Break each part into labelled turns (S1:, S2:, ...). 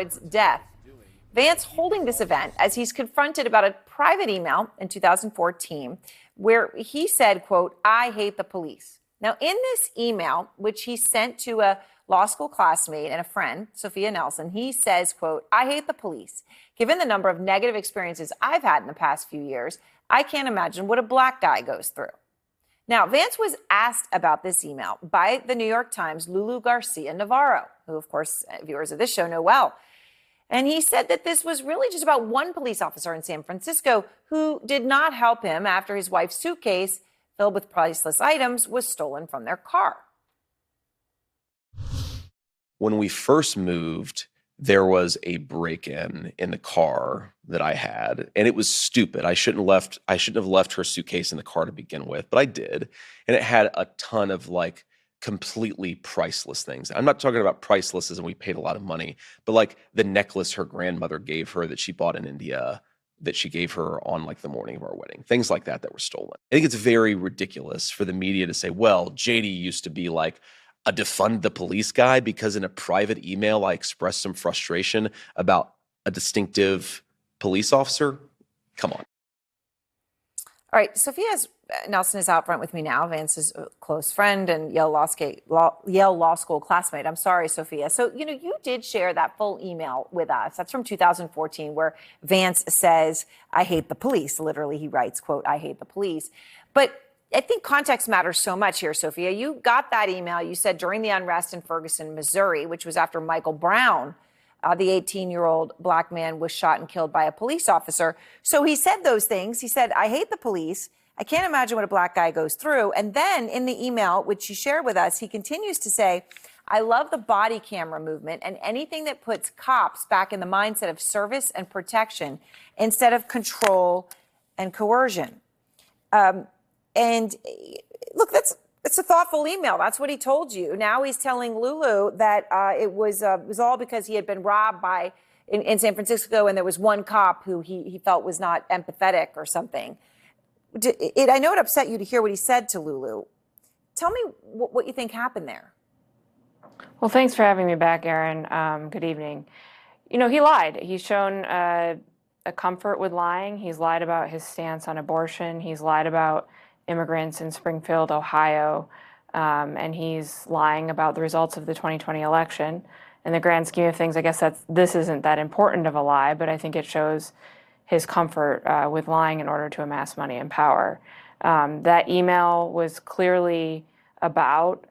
S1: death. Vance holding this event as he's confronted about a private email in 2014 where he said, quote, "I hate the police." Now, in this email, which he sent to a law school classmate and a friend, Sophia Nelson, he says, quote, "I hate the police. Given the number of negative experiences I've had in the past few years, I can't imagine what a black guy goes through." Now, Vance was asked about this email by the New York Times' Lulu Garcia Navarro, who, of course, viewers of this show know well. And he said that this was really just about one police officer in San Francisco who did not help him after his wife's suitcase filled with priceless items was stolen from their car.
S2: When we first moved, there was a break-in in the car that I had, and it was stupid. I shouldn't have left her suitcase in the car to begin with, but I did. And it had a ton of like completely priceless things. I'm not talking about priceless as in we paid a lot of money, but like the necklace her grandmother gave her that she bought in India that she gave her on like the morning of our wedding, things like that were stolen. I think it's very ridiculous for the media to say, well, JD used to be like a defund the police guy because in a private email I expressed some frustration about a distinctive police officer. Come on.
S1: All right, Sophia Nelson is out front with me now, Vance's close friend and Yale Law School classmate. I'm sorry, Sophia. So, you did share that full email with us. That's from 2014, where Vance says, "I hate the police." Literally, he writes, quote, "I hate the police." But I think context matters so much here, Sophia. You got that email, you said, during the unrest in Ferguson, Missouri, which was after Michael Brown, the 18-year-old black man, was shot and killed by a police officer. So he said those things. He said, "I hate the police. I can't imagine what a black guy goes through." And then in the email, which you shared with us, he continues to say, "I love the body camera movement and anything that puts cops back in the mindset of service and protection instead of control and coercion." And look, it's a thoughtful email. That's what he told you. Now he's telling Lulu that it was all because he had been robbed in San Francisco, and there was one cop who he felt was not empathetic or something. I know it upset you to hear what he said to Lulu. Tell me what you think happened there.
S3: Well, thanks for having me back, Erin. Good evening. He lied. He's shown a comfort with lying. He's lied about his stance on abortion. He's lied about immigrants in Springfield, Ohio, and he's lying about the results of the 2020 election. In the grand scheme of things, I guess this isn't that important of a lie, but I think it shows his comfort with lying in order to amass money and power. That email was clearly about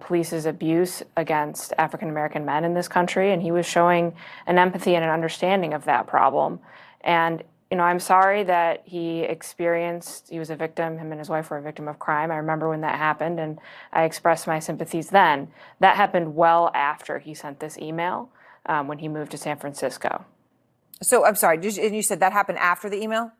S3: police's abuse against African-American men in this country, and he was showing an empathy and an understanding of that problem. And I'm sorry that he was a victim, him and his wife were a victim of crime. I remember when that happened, and I expressed my sympathies then. That happened well after he sent this email, when he moved to San Francisco.
S1: So, I'm sorry, and you said that happened after the email?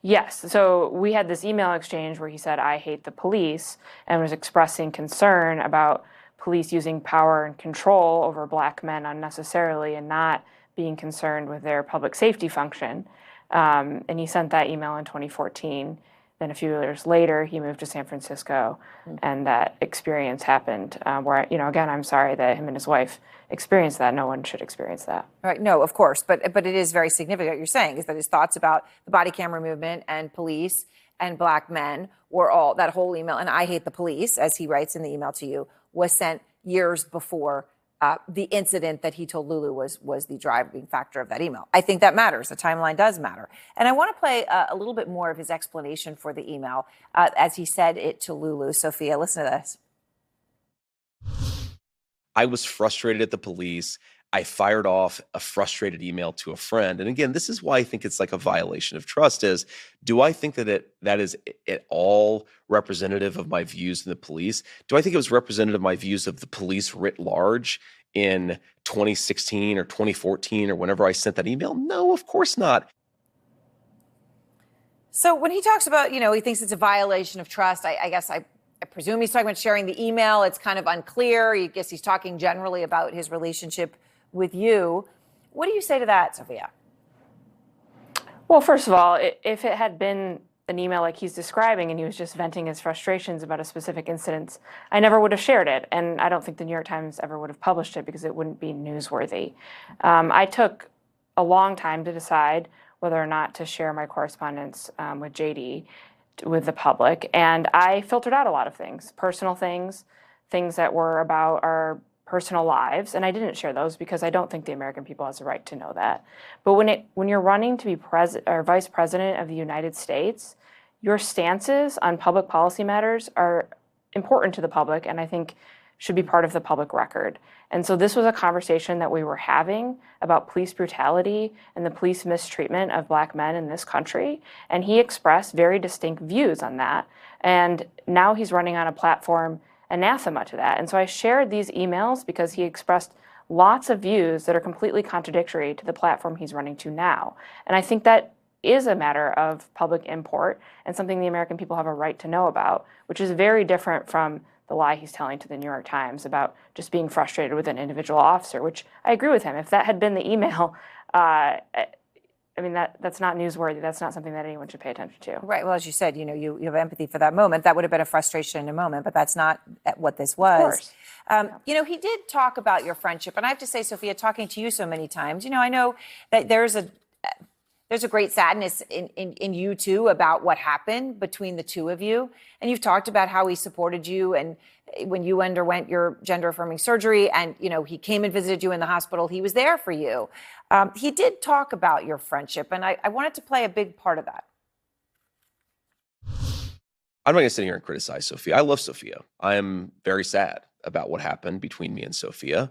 S3: Yes. So we had this email exchange where he said, "I hate the police," and was expressing concern about police using power and control over black men unnecessarily and not being concerned with their public safety function. And he sent that email in 2014. Then a few years later, he moved to San Francisco, and that experience happened where, again, I'm sorry that him and his wife experienced that. No one should experience that.
S1: Right. No, of course. But it is very significant. What you're saying is that his thoughts about the body camera movement and police and black men were all, that whole email, and "I hate the police," as he writes in the email to you, was sent years before the incident that he told Lulu was the driving factor of that email. I think that matters. The timeline does matter. And I want to play a little bit more of his explanation for the email as he said it to Lulu. Sophia, listen to this.
S2: I was frustrated at the police. I fired off a frustrated email to a friend. And again, this is why I think it's like a violation of trust is, do I think that is at all representative of my views in the police? Do I think it was representative of my views of the police writ large in 2016 or 2014 or whenever I sent that email? No, of course not.
S1: So when he talks about, he thinks it's a violation of trust, I guess I presume he's talking about sharing the email. It's kind of unclear. I guess he's talking generally about his relationship with you. What do you say to that, Sophia?
S3: Well, first of all, if it had been an email like he's describing and he was just venting his frustrations about a specific incident, I never would have shared it. And I don't think the New York Times ever would have published it because it wouldn't be newsworthy. I took a long time to decide whether or not to share my correspondence with JD with the public. And I filtered out a lot of things, personal things, things that were about our personal lives, and I didn't share those because I don't think the American people has a right to know that. But when you're running to be vice president of the United States, your stances on public policy matters are important to the public, and I think should be part of the public record. And so this was a conversation that we were having about police brutality and the police mistreatment of Black men in this country, and he expressed very distinct views on that. And now he's running on a platform anathema to that. And so I shared these emails because he expressed lots of views that are completely contradictory to the platform he's running to now. And I think that is a matter of public import and something the American people have a right to know about, which is very different from the lie he's telling to the New York Times about just being frustrated with an individual officer, which I agree with him. If that had been the email, I mean, that's not newsworthy. That's not something that anyone should pay attention to.
S1: Right. Well, as you said, you have empathy for that moment. That would have been a frustration in a moment, but that's not what this was.
S3: Of course.
S1: He did talk about your friendship. And I have to say, Sophia, talking to you so many times, I know that there's a great sadness in you, too, about what happened between the two of you. And you've talked about how he supported you and when you underwent your gender affirming surgery and, he came and visited you in the hospital. He was there for you. He did talk about your friendship, and I wanted to play a big part of that.
S2: I'm not going to sit here and criticize Sophia. I love Sophia. I am very sad about what happened between me and Sophia.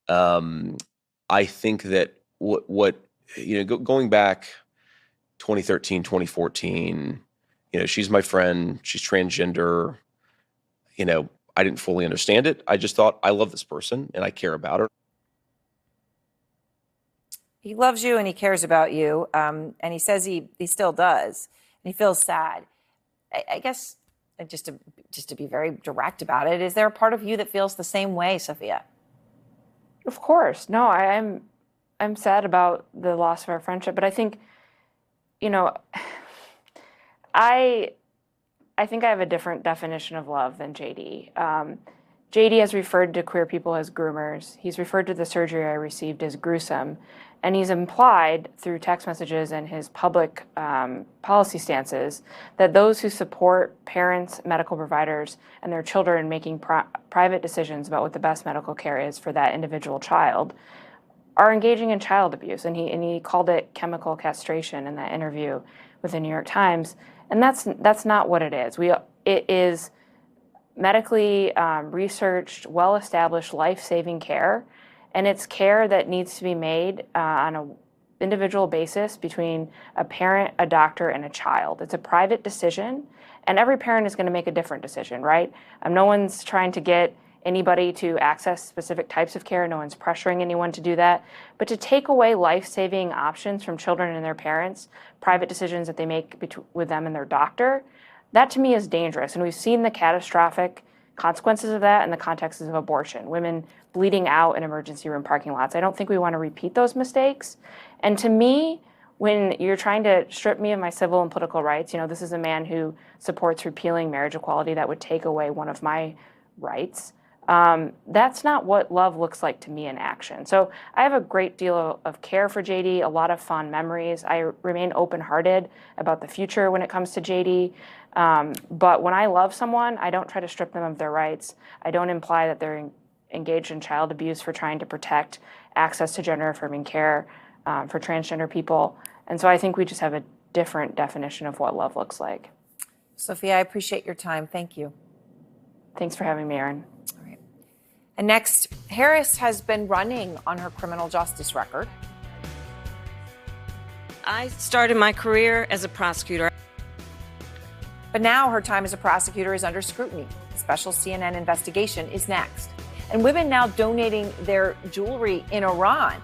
S2: I think that going back 2013, 2014, she's my friend. She's transgender. I didn't fully understand it. I just thought, I love this person and I care about her.
S1: He loves you and he cares about you. And he says he still does. And he feels sad. I guess just to be very direct about it, is there a part of you that feels the same way, Sophia?
S3: Of course. No, I'm sad about the loss of our friendship, but I think, I think I have a different definition of love than JD. JD has referred to queer people as groomers. He's referred to the surgery I received as gruesome. And he's implied through text messages and his public policy stances that those who support parents, medical providers, and their children making private decisions about what the best medical care is for that individual child are engaging in child abuse. And he called it chemical castration in that interview with the New York Times. And that's not what it is. It is medically researched, well-established, life-saving care, and it's care that needs to be made on an individual basis between a parent, a doctor, and a child. It's a private decision, and every parent is going to make a different decision, right? No one's trying to get anybody to access specific types of care. No one's pressuring anyone to do that. But to take away life-saving options from children and their parents, private decisions that they make with them and their doctor, that to me is dangerous. And we've seen the catastrophic consequences of that in the context of abortion, women bleeding out in emergency room parking lots. I don't think we want to repeat those mistakes. And to me, when you're trying to strip me of my civil and political rights, this is a man who supports repealing marriage equality that would take away one of my rights. That's not what love looks like to me in action. So I have a great deal of care for JD, a lot of fond memories. I remain open-hearted about the future when it comes to JD. But when I love someone, I don't try to strip them of their rights. I don't imply that they're engaged in child abuse for trying to protect access to gender-affirming care for transgender people. And so I think we just have a different definition of what love looks like.
S1: Sophia, I appreciate your time. Thank you.
S3: Thanks for having me, Erin.
S1: All right. And next, Harris has been running on her criminal justice record.
S4: I started my career as a prosecutor.
S1: But now her time as a prosecutor is under scrutiny. A special CNN investigation is next. And women now donating their jewelry in Iran.